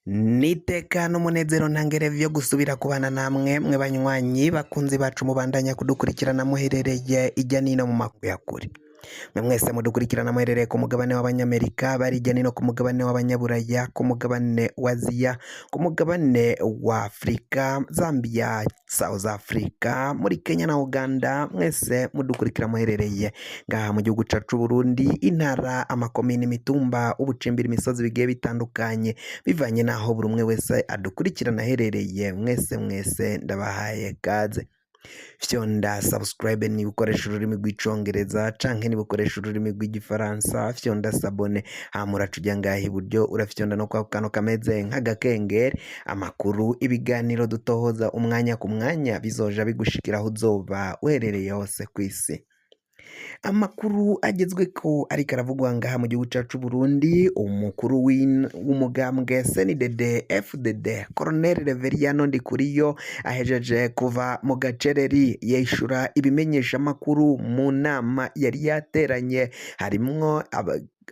Niteka n'umunezero ntangere vyo gusubira kubana namwe mwe banywanyi bakunzi bacu mubandanya kudukurikirana muherereye ijya nino mu makuru ya kure. Mwe mwese mudukurikirana muherereye ku mugabane w'abanyamerika, bari ijya nino ku mugabane w'abanyaburaya, ku mugabane wa Aziya, ku mugabane wa Afrika, Zambia, South Africa, muri Kenya na Uganda, mwese mudukurikira muherereye ngaha mu gihugu cacu Burundi, intara, amakomine, imitumba, ubucimbira, imisozi bigiye bitandukanye bivanye naho buri umwe wese adukurikirana aherereye. Mwese ndabahaye kaze. Fyonda subscribe ni bukoresha ururimi rw'icongereza canke ni bukoresha ururimi rw'igifaransa, fyonda sabone hamura tujya ngaha iburyo urafyonda no kwa kano kameze nk'agakengeri, amakuru ibiganiro dutohoza umwanya ku mwanya bizoja bigushikira aho uzoba uherereye hose kw'isi. Amakuru agezwe ko ariko aravugwa ngaha mu gihugu cacu Burundi, umukuru w'umugambwe CNDD FDD Colonel Reveriyano Ndikuriyo ahejeje kuva mu gacereri yishura ibimenyesha makuru mu nama yari yateranye, harimwo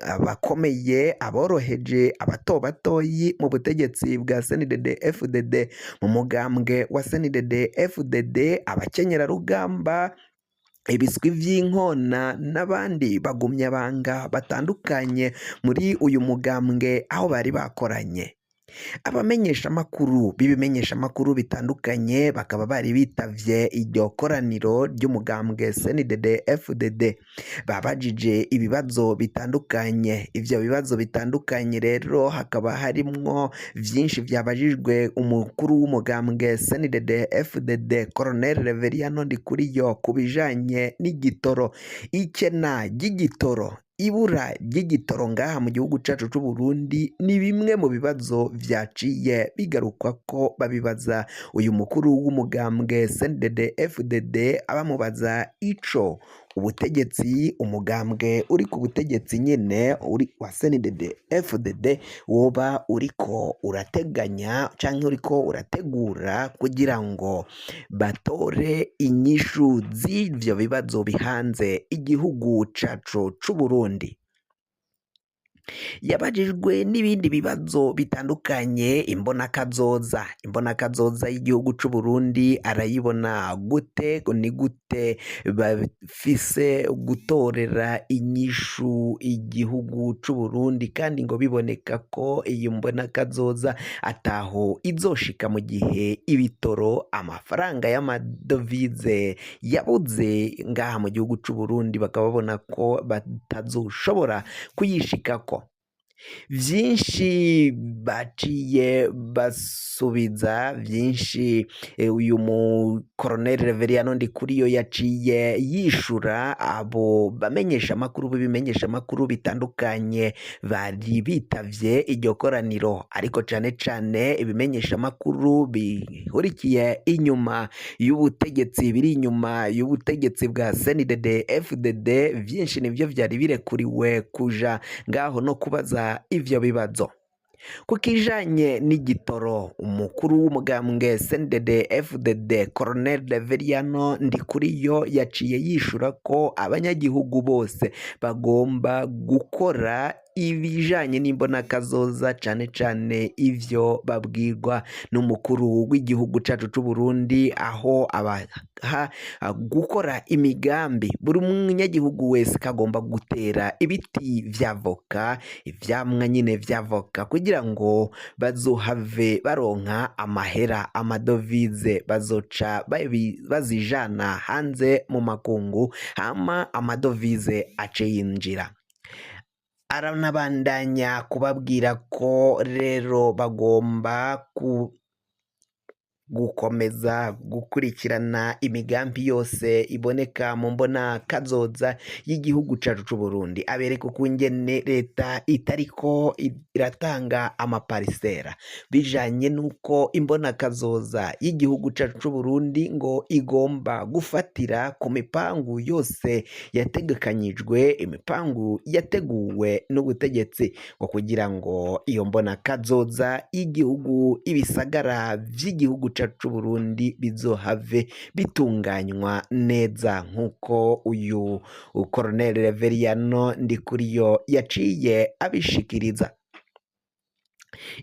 abakomeye, aboroheje, abatoyi mu butegetsi bwa CNDD FDD, mu mugambwe wa CNDD FDD, abakenyera rugamba, ibiswi vy'inkona n'abandi bagumyabanga batandukanye muri uyu mugambwe aho bari bakoranye. Abamenyesha makuru bibimenyesha makuru bitandukanye bakaba bari bitavye iryo koraniro ry'umugambwe CNDD FDD, babajije ibibazo bitandukanye. Ivyo bibazo bitandukanye rero hakaba harimwo vyinshi vyabajijwe umukuru w'umugambwe CNDD FDD Colonel Reveriyano Ndikuriyo kubijanye n'igitoro, ikena ry'igitoro, ibura ry'igitoro ngaha mu gihugu cacu c'u Burundi ni bimwe mu bibazo vyaciye bigarukwa ko babibaza uyu mukuru w'umugambwe CNDD FDD, abamubaza ico ubutegetsi, umugambwe uri ku butegetsi nyene uri wa CNDD FDD woba uriko urateganya canke uriko urategura kugira ngo batore inyishu z'ivyo bibazo bihanze igihugu cacu c'u Burundi. Yabajijwe n'ibindi bibazo bitandukanye, imbonakazoza y'igihugu c'u Burundi arayibona gute, ni gute bafise gutorera inyishu igihugu c'u Burundi kandi ngo biboneka ko iyo mbonakazoza ataho izoshika mu gihe ibitoro, amafaranga y'amadovize yabuze ngaha mu gihugu c'u Burundi, bakaba babona ko batazoshobora kuyishikako. Vyinshi baciye basubiza, vyinshi uyu mu Colonel Reveriyano Ndikuriyo yaciye yishura abo bamenyesha makuru b'ibimenyesha makuru bitandukanye bari bitavye iryo koraniro, ariko cane cane ibimenyesha makuru bihurikiye inyuma y'ubutegetsi, biri inyuma y'ubutegetsi bwa CNDD FDD, vyinshi nivyo vyari birekuriwe kuja ngaho no kubaza ivyo bibazo. Kukijanye n'igitoro, umukuru w'umugambwe CNDD FDD Colonel Reveriyano Ndikuriyo yaciye yishura ko abanyagihugu bose bagomba gukora ibijanye n'imbonakazoza, cane cane ivyo babwirwa n'umukuru w'igihugu cacu c'u Burundi, aho abaha gukora imigambi. Buri munyagihugu wese kagomba gutera ibiti vy'avoka, ivyamwa nyine vy'avoka, kugira ngo bazohave baronka amahera, amadovize, bazoca bazijana hanze mu makungu, hama amadovize ace yinjira. Aranabandanya kubabwira ko rero bagomba gukomeza gukurikirana imigambi yose iboneka mu mbona kazoza y'igihugu cacu c'u Burundi, abereka ukungene leta itariko iratanga amaparisera bijanye nuko imbona kazoza y'igihugu cacu c'u Burundi ngo igomba gufatira ku mipangu yose yategekanyijwe, imipangu yateguwe n'ubutegetsi ngo kugira ngo iyo mbona kazoza y'igihugu, ibisagara vy'igihugu cacu c'u Burundi bizohave bitunganywa neza nk'uko uyu Colonel Reveriyano Ndikuriyo yaciye abishikiriza.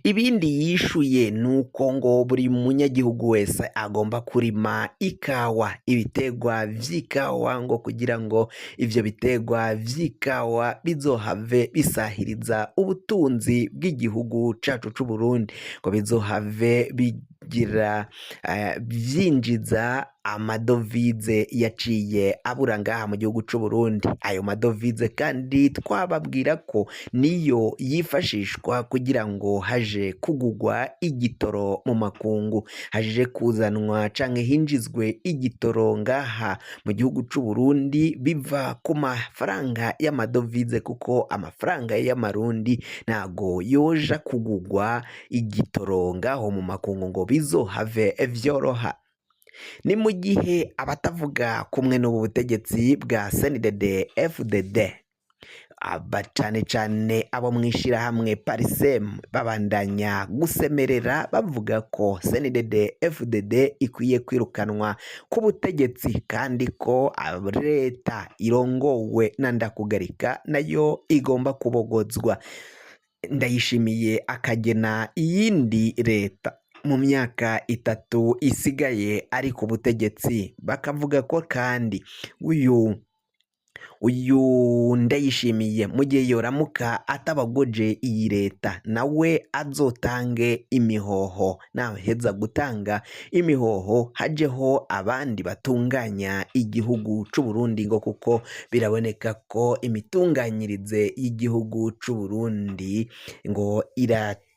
ibindi yishuye nuko ngo buri munyagihugu wese agomba kurima ikawa, ibitegwa vy'ikawa, ngo kugira ngo ivyo bitegwa vy'ikawa bizohave bisahiriza ubutunzi bw'igihugu cacu c'u Burundi, ngo bizohave bigira vyinjiza amadovize yaciye abura ngaha mu gihugu c'u Burundi. Ayo madovize kandi twababwira ko niyo yifashishwa kugira ngo haje kugugwa igitoro mu makungu, haje kuzanwa canke hinjizwe igitoro ngaha mu gihugu c'u Burundi biva ku mafaranga y'amadovize, kuko amafaranga y'amarundi ntago yoja kugugwa igitoro ngaho mu makungu ngo bizohave vyoroha. Ni mu gihe abatavuga kumwe n'ubu butegetsi bwa CNDD FDD cane cane abo mw'ishirahamwe Parsem babandanya gusemerera bavuga ko CNDD FDD ikwiye kwirukanwa ku butegetsi, kandi ko leta irongowe na Ndakugarika nayo igomba kubogozwa. Ndayishimiye akagena iyindi leta mu myaka 3 isigaye ari ku butegetsi, bakavuga ko kandi uyu Ndayishimiye mu gihe yoramuka atabagoje iyi leta nawe azotange imihoho, naheza gutanga imihoho hajeho abandi batunganya igihugu c'u Burundi, ngo kuko biraboneka ko imitunganyirize y'igihugu c'u Burundi ngo irateye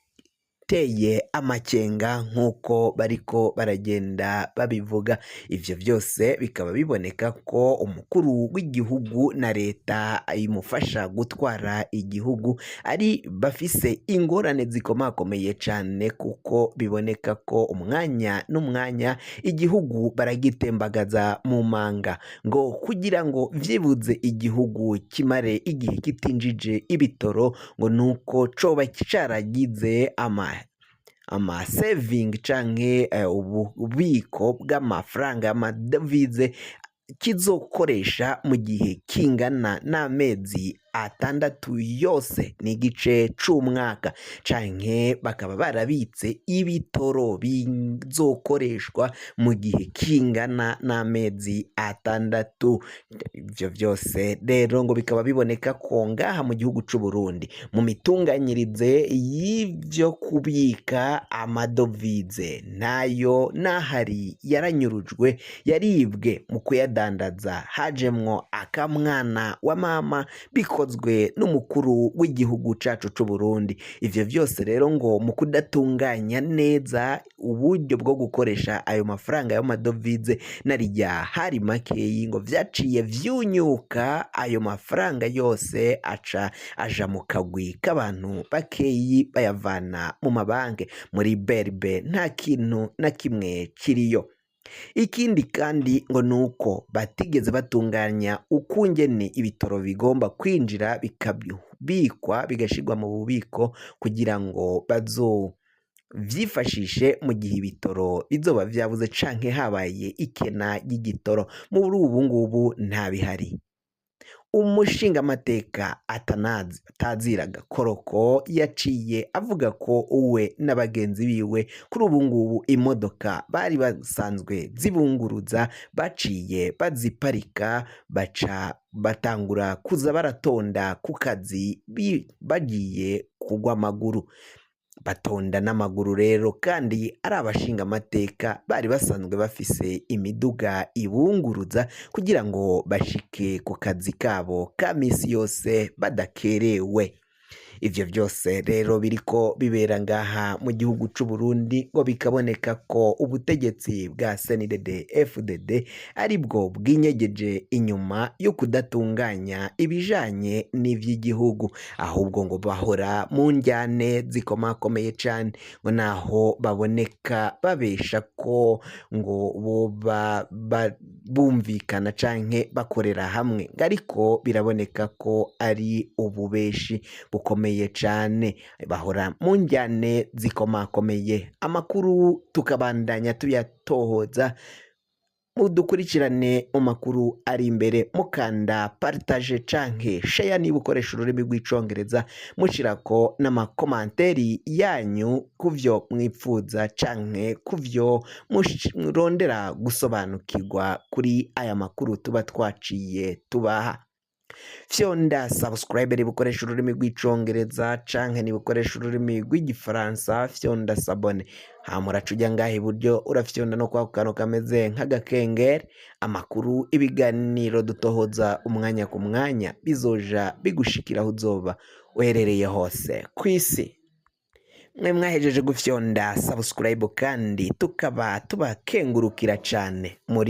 amakenga nk'uko bariko baragenda babivuga. Ivyo vyose bikaba biboneka ko umukuru w'igihugu na leta imufasha gutwara igihugu ari bafise ingorane zikomakomeye cane, kuko biboneka ko umwanya n'umwanya igihugu baragitembagaza mu manga, ngo kugira ngo vyibuze igihugu kimare igihe kitinjije ibitoro, ngo nuko coba caragize ama saving canke ububiko bw'amafaranga y'amadovize kizokoresha mu gihe kingana n'amezi 6 yose n'igice c'umwaka, canke bakaba barabitse ibitoro bizokoreshwa mu gihe kingana n'amezi 6. Ivyo vyose rero ngo bikaba biboneka ko ngaha mu gihugu c'u Burundi mu mitunganyirize y'ivyo kubika amadovize nayo nahari yaranyurujwe, yaribwe mu kuyadandaza, hajemwo akamwana wa mama bikozwe n'umukuru w'igihugu cacu c'u Burundi. Ivyo vyose rero ngo mu kudatunganya neza uburyo bwo gukoresha ayo mafaranga y'amadovize narirya hari makeyi, ngo vyaciye vyunyuka ayo mafaranga yose aja mu kagwi k'abantu bakeyi bayavana mu mabanke, muri BRB nta kintu na kimwe kiriyo. Ikindi kandi ngo nuko batigeze batunganya ukungene ibitoro bigomba kwinjira bikabikwa bigashirwa mu bubiko kugira ngo bazovyifashishe mu gihe ibitoro bizoba vyabuze canke habaye ikena ry'igitoro. Muri ubu ngubu nta bihari. Umushingamateka Atazira Gakoroko yaciye avuga ko uwe n'abagenzi biwe kuri ubu ngubu imodoka bari basanzwe zibunguruza baciye baziparika, baca batangura kuza baratonda ku kazi bagiye kugwa amaguru, batonda n'amaguru rero, kandi ari abashingamateka bari basanzwe bafise imiduga ibunguruza kugira ngo bashike ku kazi kabo ka misi yose badakerewe. Ivyo vyose rero biriko bibera ngaha mu gihugu c'u Burundi, ngo bikaboneka ko ubutegetsi bwa CNDD FDD aribwo bwinyegeje inyuma yo kudatunganya ibijanye n'ivy'igihugu, ahubwo ngo bahora mu njyane zikomakomeye cane, ngo naho baboneka babesha ko ngo boba bumvikana canke bakorera hamwe, ariko biraboneka ko ari ububeshi bukomeye cane, bahora mu njyane zikomakomeye. Amakuru tukabandanya tuyatohoza mudukurikirane mu makuru ari imbere mukanda partage canke share niba ukoresha ururimi rw'icongereza mushirako n'amakomanteri yanyu kuvyo mwipfuza canke kuvyo murondera gusobanukirwa kuri aya makuru tuba twaciye tubaha. Fyonda subscribe niba ukoresha ururimi rw'icongereza canke niba ukoresha ururimi rw'igifaransa fyonda sabone, hamuraca uja ngaha iburyo urafyonda no kwa kantu kameze nk'agakengeri, amakuru ibiganiro dutohoza umwanya ku mwanya bizoja bigushikira aho uzoba uherereye hose kw'isi. Mwe mwahejeje gufyonda subscribe kandi tukaba tubakengurukira cane muri